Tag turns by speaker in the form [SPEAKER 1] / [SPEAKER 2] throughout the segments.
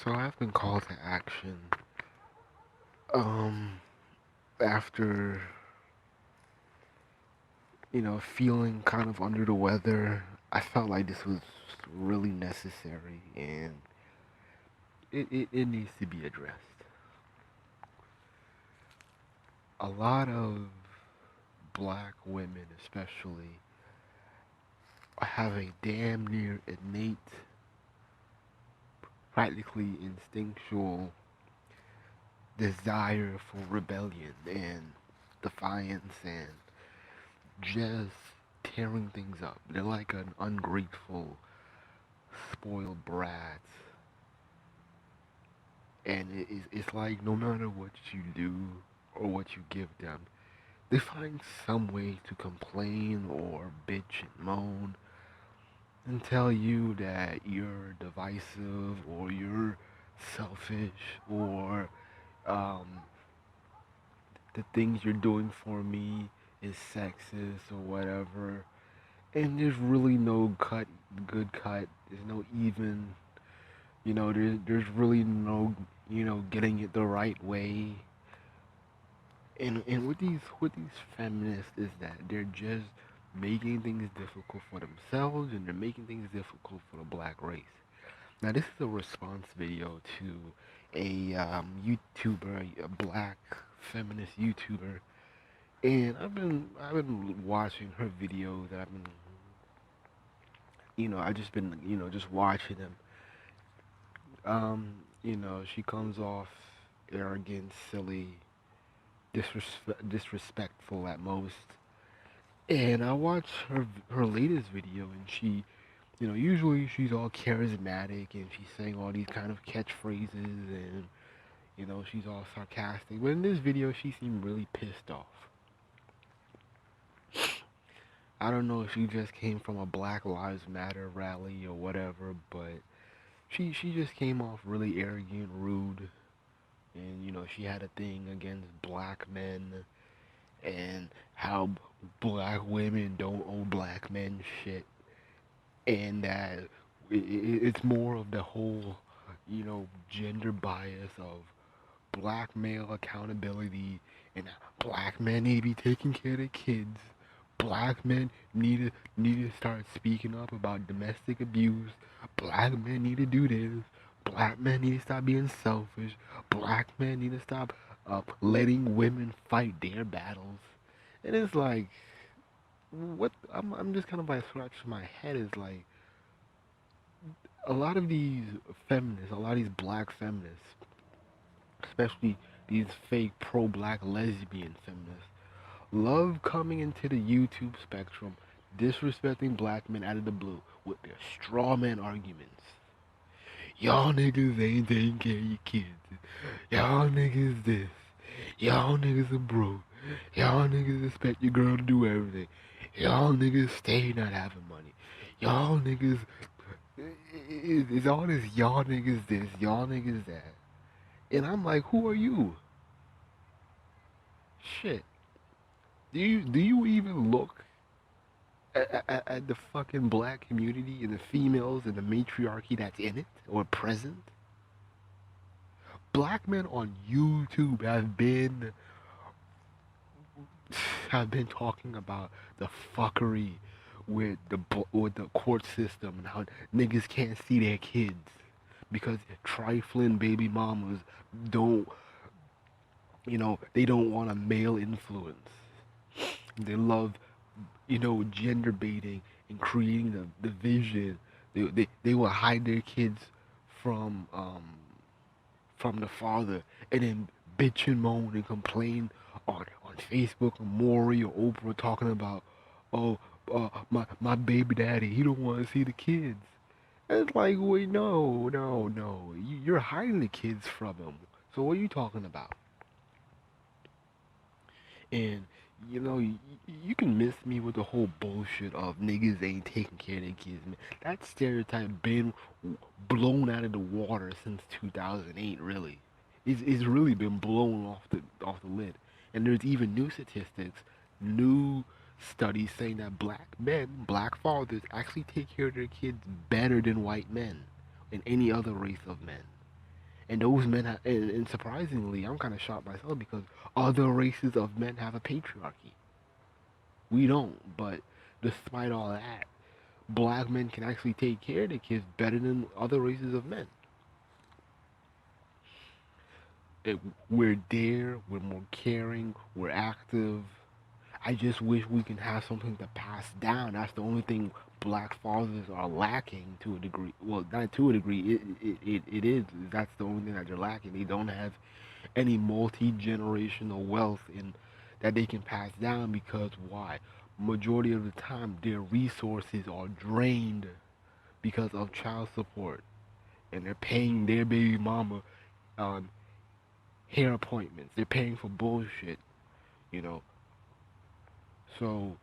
[SPEAKER 1] So I've been called to action. Um, After, feeling kind of under the weather, I felt like this was really necessary and it needs to be addressed. A lot of black women, especially, have a damn near innate, practically instinctual desire for rebellion and defiance and just tearing things up. They're like an ungrateful, spoiled brat, and it's like no matter what you do or what you give them, they find some way to complain or bitch and moan and tell you that you're divisive or you're selfish or um, the things you're doing for me is sexist or whatever. And there's really no good cut. There's no even. There's really no, getting it the right way. And with these feminists is that they're just making things difficult for themselves and they're making things difficult for the black race. Now this is a response video to a YouTuber, a black feminist YouTuber, and I've been watching her videos. I've been I just been just watching them. She comes off arrogant, silly, disrespectful at most. And I watched her latest video, and she, usually she's all charismatic and she's saying all these kind of catchphrases, and she's all sarcastic. But in this video, she seemed really pissed off. I don't know if she just came from a Black Lives Matter rally or whatever, but she just came off really arrogant, rude, and she had a thing against black men and how black women don't owe black men shit, and that it's more of the whole gender bias of black male accountability, and black men need to be taking care of their kids. Black men need to start speaking up about domestic abuse. Black men need to do this. Black men need to stop being selfish. Black men need to stop letting women fight their battles. And it's like, what? I'm just kind of like scratching my head. Is like a lot of these feminists, a lot of these black feminists, especially these fake pro-black lesbian feminists, love coming into the YouTube spectrum, disrespecting black men out of the blue with their straw man arguments. Y'all niggas ain't taking care of your kids. Y'all niggas this. Y'all niggas are broke. Y'all niggas expect your girl to do everything. Y'all niggas stay not having money. Y'all niggas it's all this y'all niggas this, y'all niggas that. And I'm like, who are you? Shit. Do you even look at the fucking black community and the females and the matriarchy that's in it or present? Black men on YouTube have been talking about the fuckery with the court system and how niggas can't see their kids because trifling baby mamas don't they don't want a male influence. They love gender baiting and creating the division. They will hide their kids from um from the father and then bitch and moan and complain on Facebook or Maury or Oprah talking about, oh, my baby daddy, he don't want to see the kids. And it's like, wait, no, you're hiding the kids from him. So what are you talking about? And you can miss me with the whole bullshit of niggas ain't taking care of their kids, man. That stereotype been blown out of the water since 2008. Really, it's really been blown off the lid. And there's even new statistics, new studies saying that black men, black fathers, actually take care of their kids better than white men and any other race of men. And those men, and surprisingly, I'm kind of shocked myself because other races of men have a patriarchy. We don't, but despite all that, black men can actually take care of their kids better than other races of men. It, we're there, we're more caring, we're active. I just wish we can have something to pass down. That's the only thing black fathers are lacking to a degree. Well, not to a degree. It is. That's the only thing that they're lacking. They don't have any multi generational wealth in that they can pass down because why? Majority of the time, their resources are drained because of child support, and they're paying their baby mama um, hair appointments. They're paying for bullshit, you know. So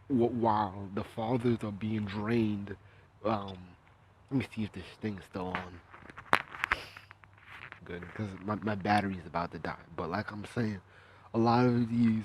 [SPEAKER 1] while the fathers are being drained, um, let me see if this thing's still on. Good, because my battery's about to die. But like I'm saying, a lot of these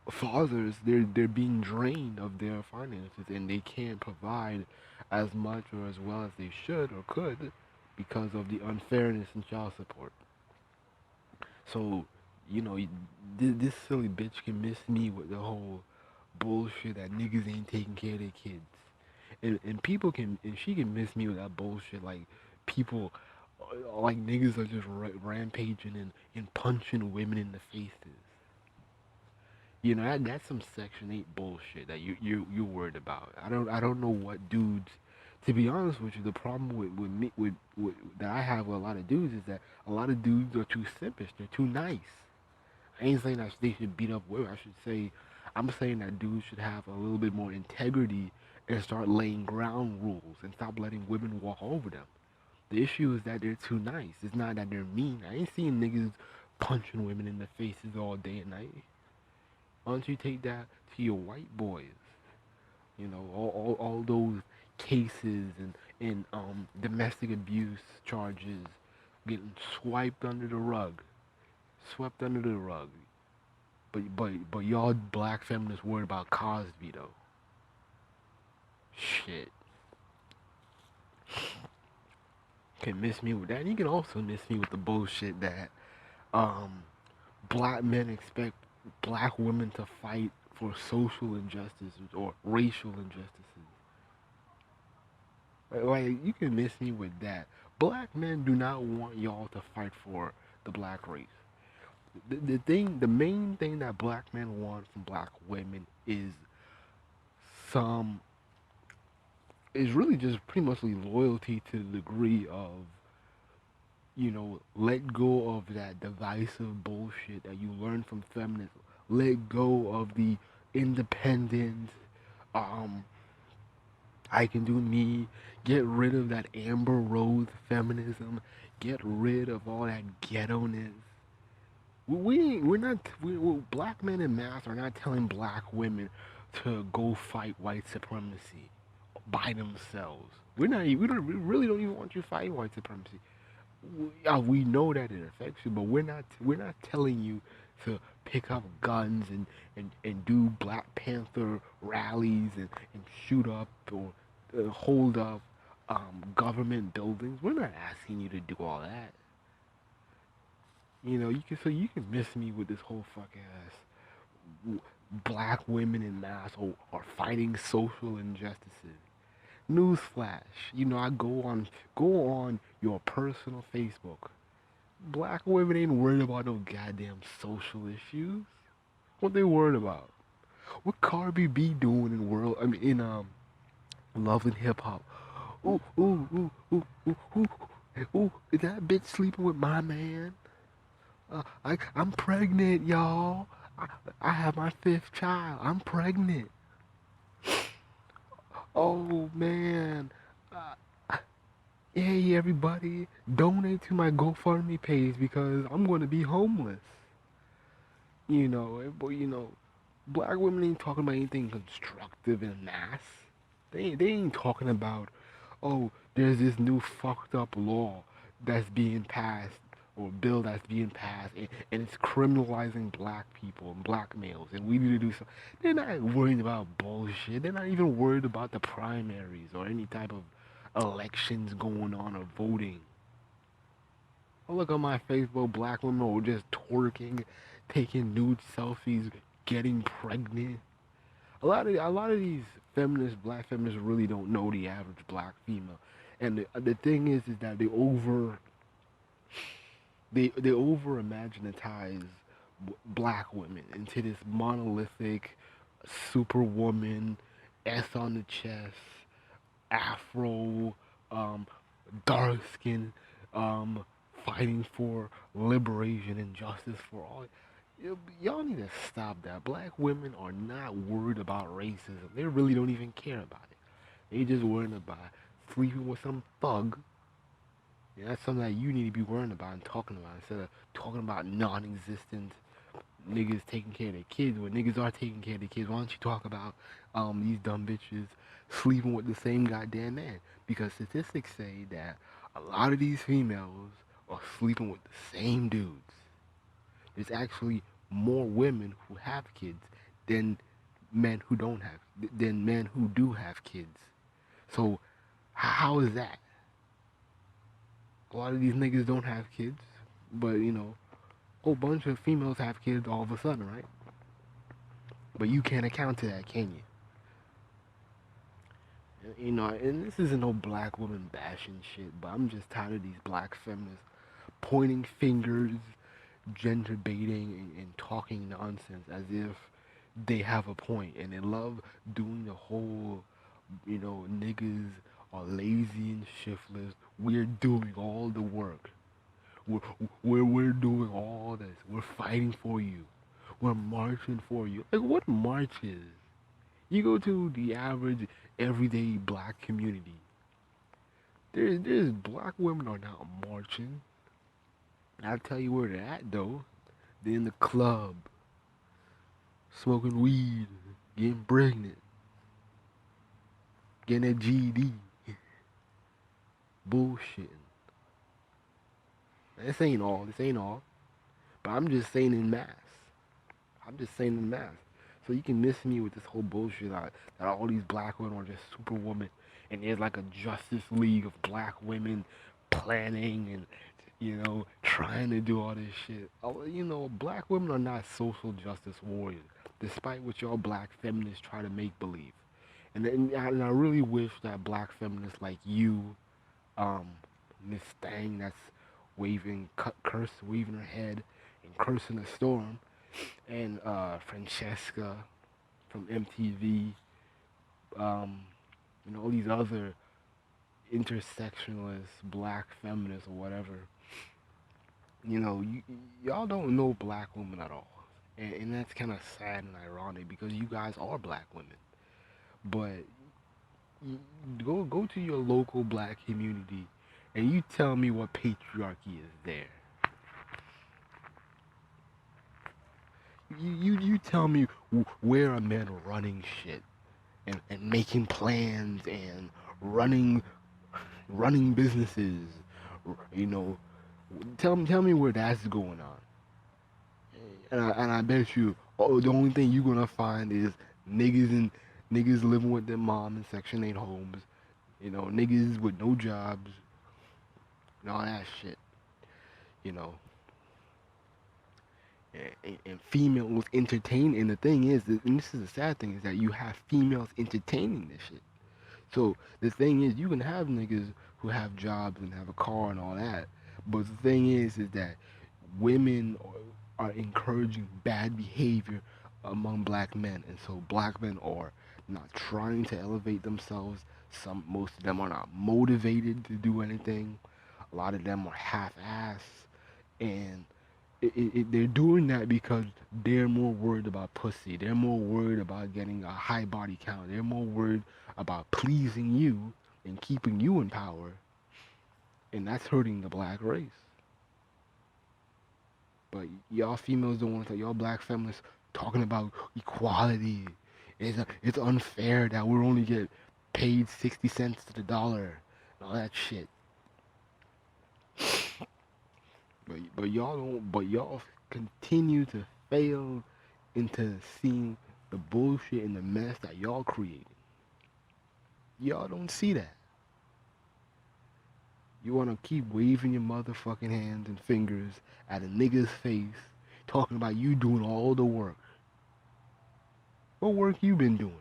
[SPEAKER 1] fathers, they're being drained of their finances, and they can't provide as much or as well as they should or could because of the unfairness in child support. So, you know, this silly bitch can miss me with the whole bullshit that niggas ain't taking care of their kids. And people can, and she can miss me with that bullshit. Like, people, like niggas are just rampaging and punching women in the faces. You know, that's some Section 8 bullshit that you're worried about. I don't know what dudes. To be honest with you, the problem with me with that I have with a lot of dudes is that a lot of dudes are too simpish. They're too nice. I ain't saying that they should beat up women. I should say, I'm saying that dudes should have a little bit more integrity and start laying ground rules and stop letting women walk over them. The issue is that they're too nice. It's not that they're mean. I ain't seeing niggas punching women in the faces all day and night. Why don't you take that to your white boys? You know, all those cases and domestic abuse charges getting swiped under the rug, swept under the rug. But y'all black feminists worried about Cosby though. Shit. Can miss me with that. And you can also miss me with the bullshit that um black men expect black women to fight for social injustices or racial injustices. Like you can miss me with that. Black men do not want y'all to fight for the black race. The main thing that black men want from black women some is really just pretty much loyalty to the degree of, let go of that divisive bullshit that you learn from feminism. Let go of the independent, um, I can do me. Get rid of that Amber Rose feminism. Get rid of all that ghetto-ness. We're not, black men in mass are not telling black women to go fight white supremacy by themselves. We really don't even want you fighting white supremacy. We know that it affects you, but we're not telling you to pick up guns and do Black Panther rallies and shoot up or hold up government buildings. We're not asking you to do all that. You can miss me with this whole fuck ass black women in mass are fighting social injustices. Newsflash, I go on your personal Facebook. Black women ain't worried about no goddamn social issues. What they worried about? What Cardi B doing in world? I mean, in love and hip hop. Ooh, ooh, ooh, ooh, ooh, ooh, ooh. Is that bitch sleeping with my man? I'm pregnant, y'all. I have my fifth child. I'm pregnant. Oh man. Hey everybody, donate to my GoFundMe page because I'm going to be homeless. But black women ain't talking about anything constructive in mass. They ain't talking about, oh, there's this new fucked up law that's being passed or bill that's being passed and it's criminalizing black people and black males and we need to do something. They're not worried about bullshit. They're not even worried about the primaries or any type of elections going on or voting. I look on my Facebook, black women were just twerking, taking nude selfies, getting pregnant. A lot of these feminists, black feminists, really don't know the average black female. And the thing is that they over imaginatize black women into this monolithic superwoman, S on the chest, afro, um, dark skin, um, fighting for liberation and justice for all. Y'all need to stop that. Black women are not worried about racism. They really don't even care about it. They just worried about sleeping with some thug. And that's something that you need to be worrying about and talking about instead of talking about non-existent niggas taking care of their kids. When niggas are taking care of their kids, why don't you talk about these dumb bitches sleeping with the same goddamn man? Because statistics say that a lot of these females are sleeping with the same dudes. There's actually more women who have kids than men who don't have than men who do have kids. So how is that? A lot of these niggas don't have kids, but a whole bunch of females have kids all of a sudden, right? But you can't account to that, can you? And this isn't no black woman bashing shit, but I'm just tired of these black feminists pointing fingers, gender baiting, and talking nonsense as if they have a point, and they love doing the whole, niggas are lazy and shiftless. We're doing all the work. We're, we're doing all this. We're fighting for you. We're marching for you. Like, what marches? You go to the average, everyday black community. There's black women are not marching. I'll tell you where they're at, though. They're in the club, smoking weed, getting pregnant, getting a GED, bullshitting. This ain't all. This ain't all. But I'm just saying in mass. I'm just saying in mass. So you can miss me with this whole bullshit that all these black women are just superwomen, and there's like a Justice League of black women planning and trying to do all this shit. Black women are not social justice warriors, despite what y'all black feminists try to make believe. And I really wish that black feminists like you, Miss Stang, that's waving her head and cursing a storm, and Francesca from MTV, all these other intersectionalist black feminists or whatever. Y'all don't know black women at all, and that's kind of sad and ironic because you guys are black women. But go to your local black community, and you tell me what patriarchy is there. You tell me where are men running shit and making plans and running businesses. You know, tell me where that's going on. And I bet you, the only thing you're gonna find is niggas living with their mom in Section 8 homes. Niggas with no jobs and all that shit. You know, and females entertain. And the thing is, and this is the sad thing, is that you have females entertaining this shit. So the thing is, you can have niggas who have jobs and have a car and all that, but the thing is that women are encouraging bad behavior among black men, and so black men are not trying to elevate themselves. Most of them are not motivated to do anything. A lot of them are half-ass, and they're doing that because they're more worried about pussy. They're more worried about getting a high body count. They're more worried about pleasing you and keeping you in power, and that's hurting the black race. But y'all females don't want to. Y'all black feminists talking about equality. It's unfair that we only get paid 60 cents to the dollar and all that shit. But y'all don't. But y'all continue to fail into seeing the bullshit and the mess that y'all creating. Y'all don't see that. You wanna keep waving your motherfucking hands and fingers at a nigga's face, talking about you doing all the work. What work you been doing?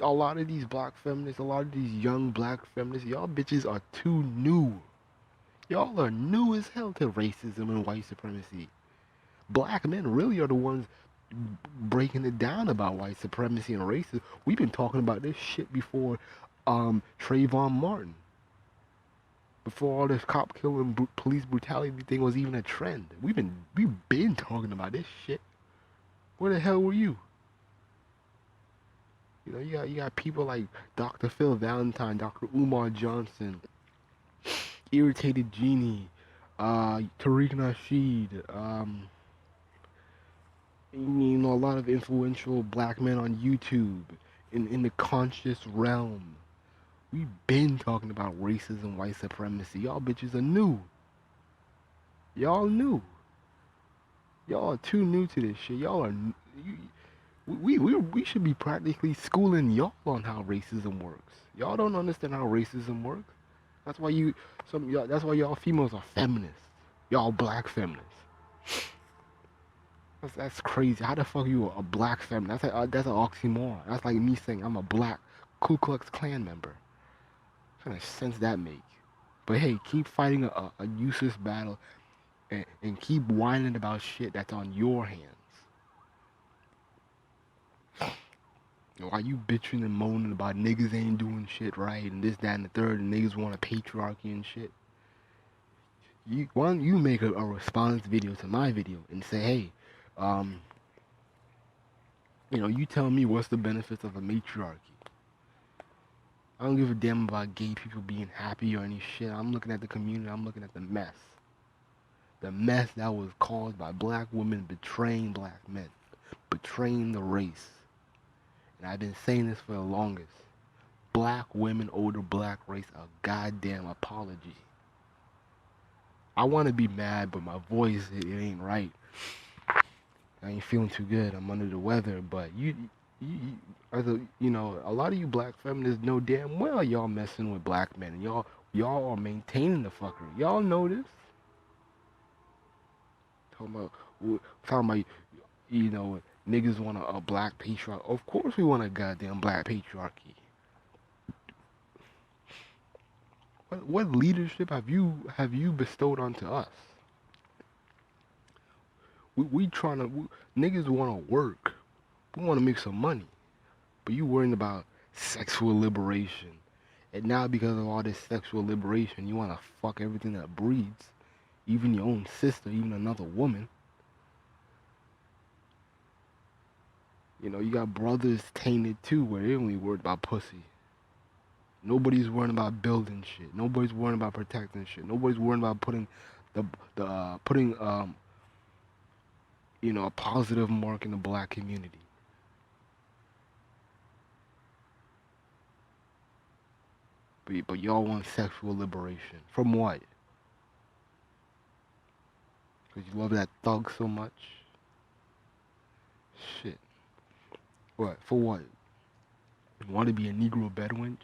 [SPEAKER 1] A lot of these black feminists, a lot of these young black feminists, y'all bitches are too new. Y'all are new as hell to racism and white supremacy. Black men really are the ones breaking it down about white supremacy and racism. We've been talking about this shit before Trayvon Martin. Before all this cop killing police brutality thing was even a trend. We've been talking about this shit. Where the hell were you? You know, you got people like Dr. Phil Valentine, Dr. Umar Johnson, Irritated Genie, Tariq Nasheed, you know, a lot of influential black men on YouTube in the conscious realm. We've been talking about racism, white supremacy. Y'all bitches are new. Y'all new. Y'all are too new to this shit. Y'all are. You, we should be practically schooling y'all on how racism works. Y'all don't understand how racism works. That's why y'all. That's why y'all females are feminists. Y'all black feminists. That's crazy. How the fuck are you a black feminist? That's an oxymoron. That's like me saying I'm a black Ku Klux Klan member. What kind of sense that make? But hey, keep fighting a useless battle and keep whining about shit that's on your hands. Why you bitching and moaning about niggas ain't doing shit right and this, that, and the third, and niggas want a patriarchy and shit? Why don't you make a response video to my video and say, hey, um, you know, you tell me what's the benefits of a matriarchy. I don't give a damn about gay people being happy or any shit. I'm looking at the community. I'm looking at the mess. The mess that was caused by black women betraying black men, betraying the race. And I've been saying this for the longest. Black women owe the black race a goddamn apology. I want to be mad, but my voice, it ain't right. I ain't feeling too good. I'm under the weather, but you know, a lot of you black feminists know damn well y'all messing with black men, and y'all are maintaining the fuckery. Y'all know this. Talking about, talking about, you know, niggas want a black patriarchy. Of course we want a goddamn black patriarchy. What leadership have you bestowed onto us? We trying to niggas want to work. We want to make some money, but you worrying about sexual liberation, and now because of all this sexual liberation, you want to fuck everything that breathes, even your own sister, even another woman. You know, you got brothers tainted too, where they only worried about pussy. Nobody's worrying about building shit. Nobody's worrying about protecting shit. Nobody's worrying about putting putting you know, a positive mark in the black community. But y'all want sexual liberation from what? Because you love that thug so much. Shit. What? For what? You want to be a Negro Bedouin?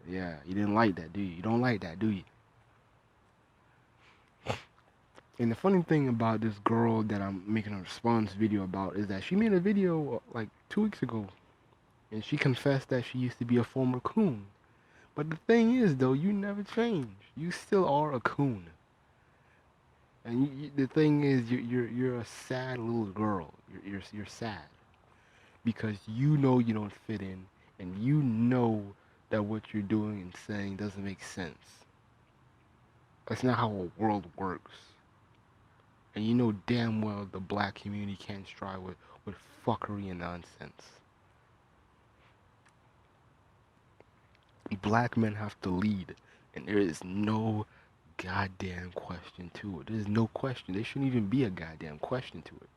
[SPEAKER 1] Yeah, you didn't like that, do you? You don't like that, do you? And the funny thing about this girl that I'm making a response video about is that she made a video like 2 weeks ago, and she confessed that she used to be a former coon. But the thing is, though, you never change. You still are a coon. And the thing is, you're a sad little girl. You're sad because you know you don't fit in, and you know that what you're doing and saying doesn't make sense. That's not how a world works. And you know damn well the black community can't strive with fuckery and nonsense. Black men have to lead, and there is no goddamn question to it. There's no question. There shouldn't even be a goddamn question to it.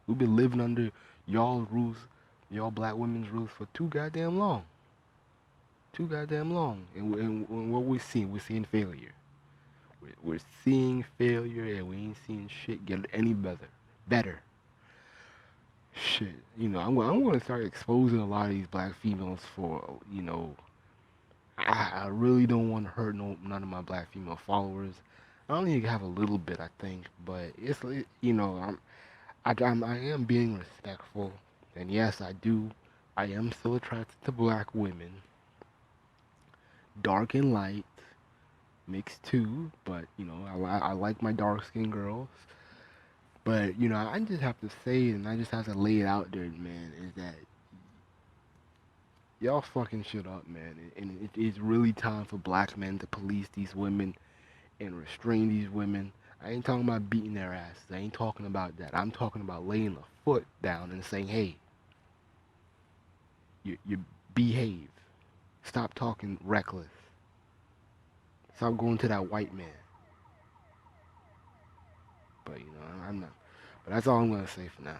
[SPEAKER 1] We've been living under y'all rules, y'all black women's rules for too goddamn long. Too goddamn long. And what we're seeing failure. We're seeing failure, and we ain't seeing shit get any better. Shit, you know, I'm going to start exposing a lot of these black females for, you know, I really don't want to hurt none of my black female followers. I only have a little bit, I think, but I am being respectful, and yes, I am still attracted to black women, dark and light, mixed too, but I like my dark skinned girls. But I just have to say it, and I just have to lay it out there, man, is that y'all fucking shit up, man, and it is really time for black men to police these women and restrain these women. I ain't talking about beating their asses. I ain't talking about that. I'm talking about laying a foot down and saying, hey, you behave. Stop talking reckless. Stop going to that white man. But I'm not. But that's all I'm gonna say for now.